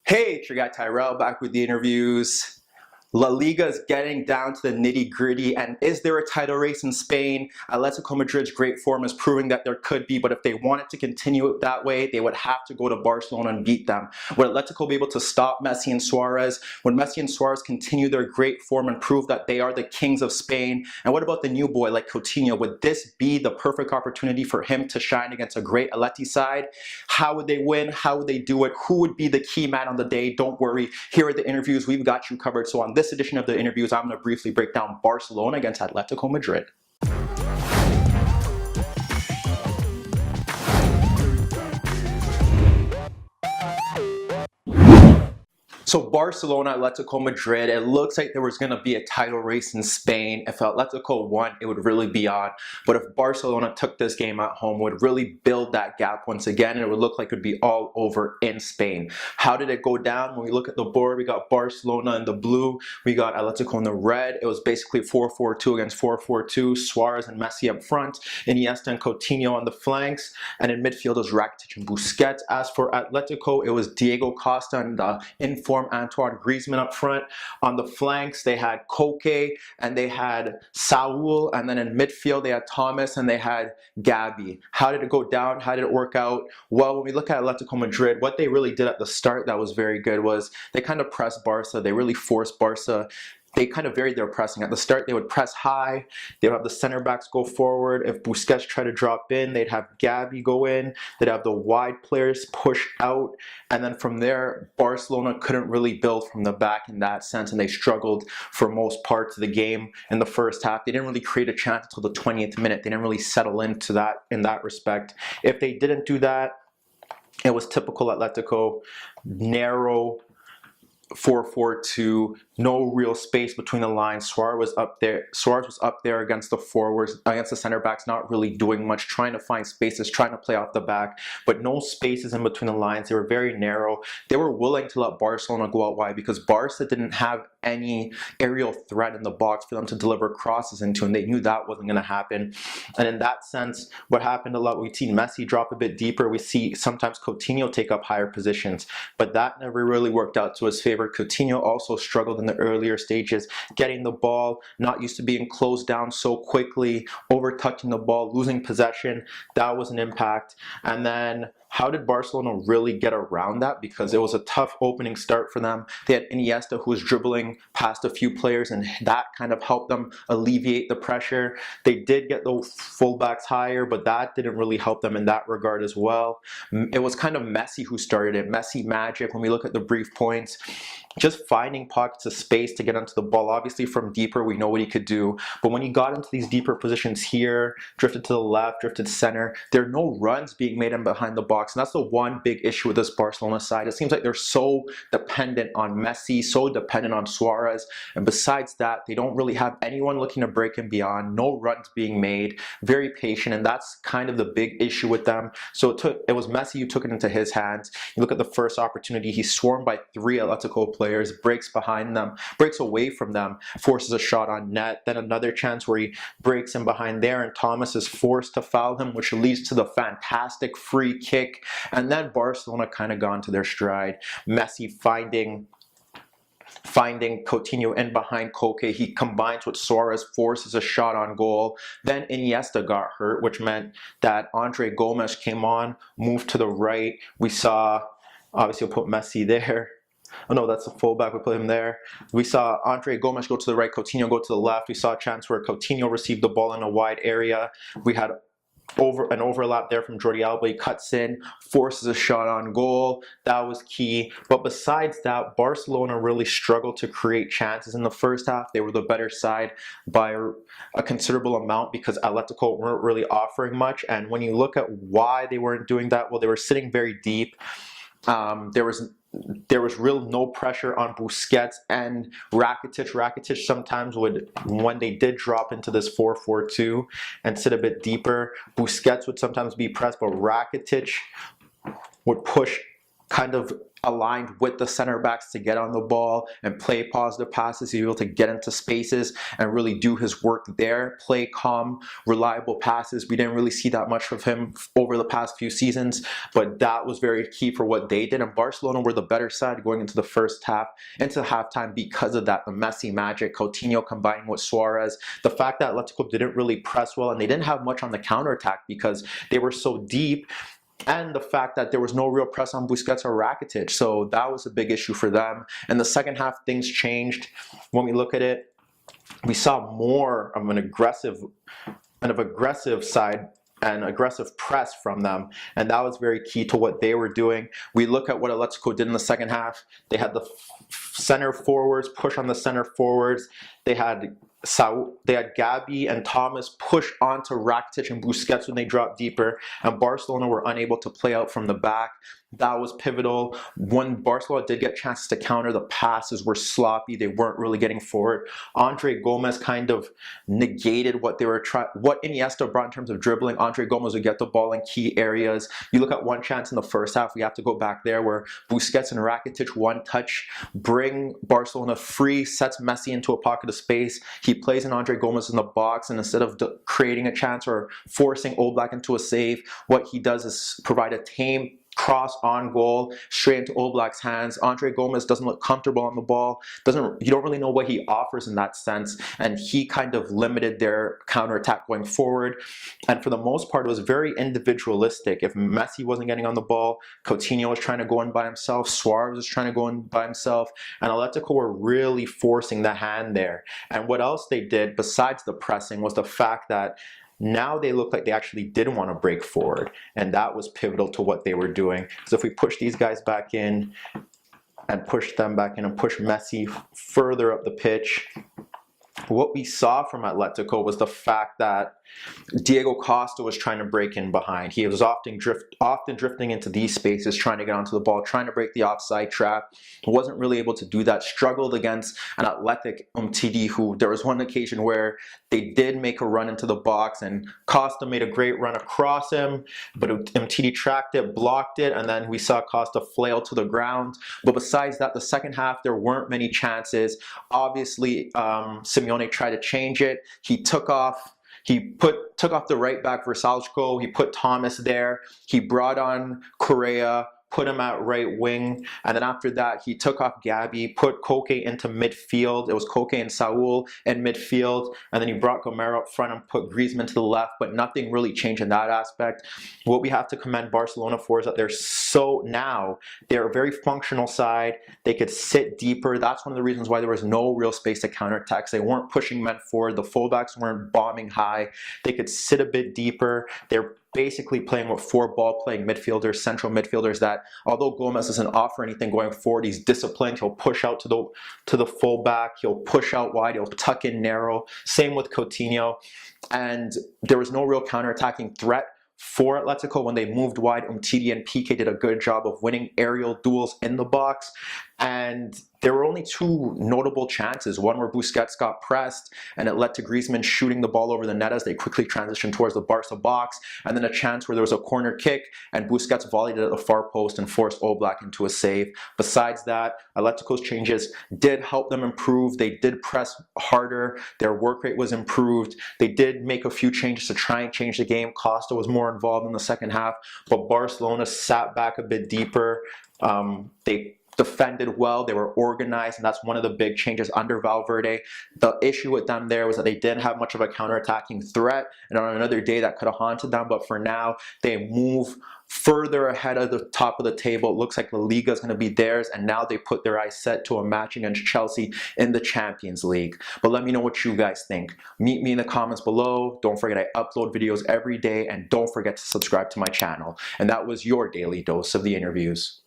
Hey, it's your guy Tyrrell back with the interviews. La Liga is getting down to the nitty gritty, and is there a title race in Spain? Atletico Madrid's great form is proving that there could be, but if they wanted to continue it that way, they would have to go to Barcelona and beat them. Would Atletico be able to stop Messi and Suarez? Would Messi and Suarez continue their great form and prove that they are the kings of Spain? And what about the new boy like Coutinho? Would this be the perfect opportunity for him to shine against a great Atleti side? How would they win? How would they do it? Who would be the key man on the day? Don't worry. Here are the interviews. We've got you covered. So on this edition of the interviews, I'm going to briefly break down Barcelona against Atletico Madrid. So Barcelona, Atletico Madrid, it looks like there was going to be a title race in Spain. If Atletico won, it would really be on. But if Barcelona took this game at home, it would really build that gap once again, and it would look like it would be all over in Spain. How did it go down? When we look at the board, we got Barcelona in the blue, we got Atletico in the red. It was basically 4-4-2 against 4-4-2, Suarez and Messi up front, Iniesta and Coutinho on the flanks, and in midfield was Rakitic and Busquets. As for Atletico, it was Diego Costa and the informed Antoine Griezmann up front. On the flanks, they had Koke and they had Saul, and then in midfield, they had Thomas and they had Gabi. How did it go down? How did it work out? Well, when we look at Atletico Madrid, what they really did at the start that was very good was they kind of pressed Barca. They really forced Barca. They kind of varied their pressing. At the start, they would press high. They would have the center backs go forward. If Busquets tried to drop in, they'd have Gabi go in. They'd have the wide players push out. And then from there, Barcelona couldn't really build from the back in that sense, and they struggled for most parts of the game in the first half. They didn't really create a chance until the 20th minute. They didn't really settle into that in that respect. If they didn't do that, it was typical Atletico, narrow 4-4-2, no real space between the lines. Suarez was up there against the forwards, against the center backs, not really doing much, trying to find spaces, trying to play off the back, but no spaces in between the lines. They were very narrow. They were willing to let Barcelona go out wide because Barca didn't have any aerial threat in the box for them to deliver crosses into, and they knew that wasn't going to happen. And in that sense, what happened a lot, we've seen Messi drop a bit deeper. We see sometimes Coutinho take up higher positions, but that never really worked out to his favor. Coutinho also struggled in the earlier stages, getting the ball, not used to being closed down so quickly, over touching the ball, losing possession. That was an impact. And then how did Barcelona really get around that? Because it was a tough opening start for them. They had Iniesta, who was dribbling past a few players, and that kind of helped them alleviate the pressure. They did get the fullbacks higher, but that didn't really help them in that regard as well. It was kind of Messi who started it. Messi magic, when we look at the brief points, just finding pockets of space to get onto the ball. Obviously from deeper, we know what he could do, but when he got into these deeper positions here, drifted to the left, drifted center, there are no runs being made in behind the box, and that's the one big issue with this Barcelona side. It seems like they're so dependent on Messi, so dependent on Suarez, and besides that, they don't really have anyone looking to break him beyond, no runs being made, very patient, and that's kind of the big issue with them. So it was Messi who took it into his hands. You look at the first opportunity, he's swarmed by 3 Atletico players, breaks behind them, breaks away from them, forces a shot on net. Then another chance where he breaks in behind there, and Thomas is forced to foul him, which leads to the fantastic free kick. And then Barcelona kind of gone to their stride. Messi finding Coutinho in behind Koke. He combines with Suarez, forces a shot on goal. Then Iniesta got hurt, which meant that Andre Gomes came on, moved to the right. We saw, obviously we'll put Messi there. Oh no, that's the fullback, we put him there. We saw Andre Gomes go to the right, Coutinho go to the left. We saw a chance where Coutinho received the ball in a wide area. We had an overlap there from Jordi Alba. He cuts in, forces a shot on goal. That was key. But besides that, Barcelona really struggled to create chances in the first half. They were the better side by a considerable amount because Atletico weren't really offering much. And when you look at why they weren't doing that, well, they were sitting very deep. There was real no pressure on Busquets and Rakitic. Rakitic sometimes would, when they did drop into this 4-4-2 and sit a bit deeper, Busquets would sometimes be pressed, but Rakitic would push kind of aligned with the center backs to get on the ball and play positive passes. He was able to get into spaces and really do his work there, play calm, reliable passes. We didn't really see that much of him over the past few seasons, but that was very key for what they did. And Barcelona were the better side going into the first half, into halftime, because of that. The Messi magic, Coutinho combining with Suarez, the fact that Atletico didn't really press well and they didn't have much on the counterattack because they were so deep, and the fact that there was no real press on Busquets or Rakitic. So that was a big issue for them. In the second half, things changed. When we look at it, we saw more of an aggressive side and aggressive press from them, and that was very key to what they were doing. We look at what Atletico did in the second half. They had the center forwards push on the center forwards. They had Gabi and Thomas push onto Rakitic and Busquets when they dropped deeper, and Barcelona were unable to play out from the back. That was pivotal. When Barcelona did get chances to counter, the passes were sloppy. They weren't really getting forward. Andre Gomez kind of negated what they were what Iniesta brought in terms of dribbling. Andre Gomez would get the ball in key areas. You look at one chance in the first half, we have to go back there, where Busquets and Rakitic one touch, bring Barcelona free, sets Messi into a pocket of space. He plays in Andre Gomez in the box, and instead of creating a chance or forcing Oblak into a save, what he does is provide a tame cross on goal straight into Oblak's hands. Andre Gomez doesn't look comfortable on the ball. You don't really know what he offers in that sense, and he kind of limited their counterattack going forward. And for the most part, it was very individualistic. If Messi wasn't getting on the ball, Coutinho was trying to go in by himself, Suarez was trying to go in by himself, and Atletico were really forcing the hand there. And what else they did besides the pressing was the fact that now they look like they actually did want to break forward, and that was pivotal to what they were doing. So if we push these guys back in and push them back in and push Messi further up the pitch, what we saw from Atletico was the fact that Diego Costa was trying to break in behind. He was often drifting into these spaces, trying to get onto the ball, trying to break the offside trap. Wasn't really able to do that. Struggled against an athletic Umtiti, who there was one occasion where they did make a run into the box, and Costa made a great run across him, but Umtiti tracked it, blocked it, and then we saw Costa flail to the ground. But besides that, the second half, there weren't many chances. Obviously, Simeone tried to change it. He took off the right back Versalco. He put Thomas there. He brought on Correa, put him at right wing, and then after that he took off Gabi, put Koke into midfield. It was Koke and Saul in midfield, and then he brought Gomero up front and put Griezmann to the left, but nothing really changed in that aspect. What we have to commend Barcelona for is that they're a very functional side. They could sit deeper. That's one of the reasons why there was no real space to counterattack. They weren't pushing men forward. The fullbacks weren't bombing high. They could sit a bit deeper. They're basically playing with four ball-playing midfielders, central midfielders, that although Gomez doesn't offer anything going forward, he's disciplined. He'll push out to the fullback. He'll push out wide. He'll tuck in narrow. Same with Coutinho. And there was no real counterattacking threat for Atletico when they moved wide. Umtiti and Piqué did a good job of winning aerial duels in the box. And there were only two notable chances. One where Busquets got pressed and it led to Griezmann shooting the ball over the net as they quickly transitioned towards the Barca box. And then a chance where there was a corner kick and Busquets volleyed it at the far post and forced Oblak into a save. Besides that, Atletico's changes did help them improve. They did press harder. Their work rate was improved. They did make a few changes to try and change the game. Costa was more involved in the second half, but Barcelona sat back a bit deeper. They defended well, they were organized, and that's one of the big changes under Valverde. The issue with them there was that they didn't have much of a counter-attacking threat, and on another day that could have haunted them, but for now, they move further ahead of the top of the table. It looks like the Liga is going to be theirs, and now they put their eyes set to a match against Chelsea in the Champions League. But let me know what you guys think. Meet me in the comments below. Don't forget I upload videos every day, and don't forget to subscribe to my channel. And that was your daily dose of the interviews.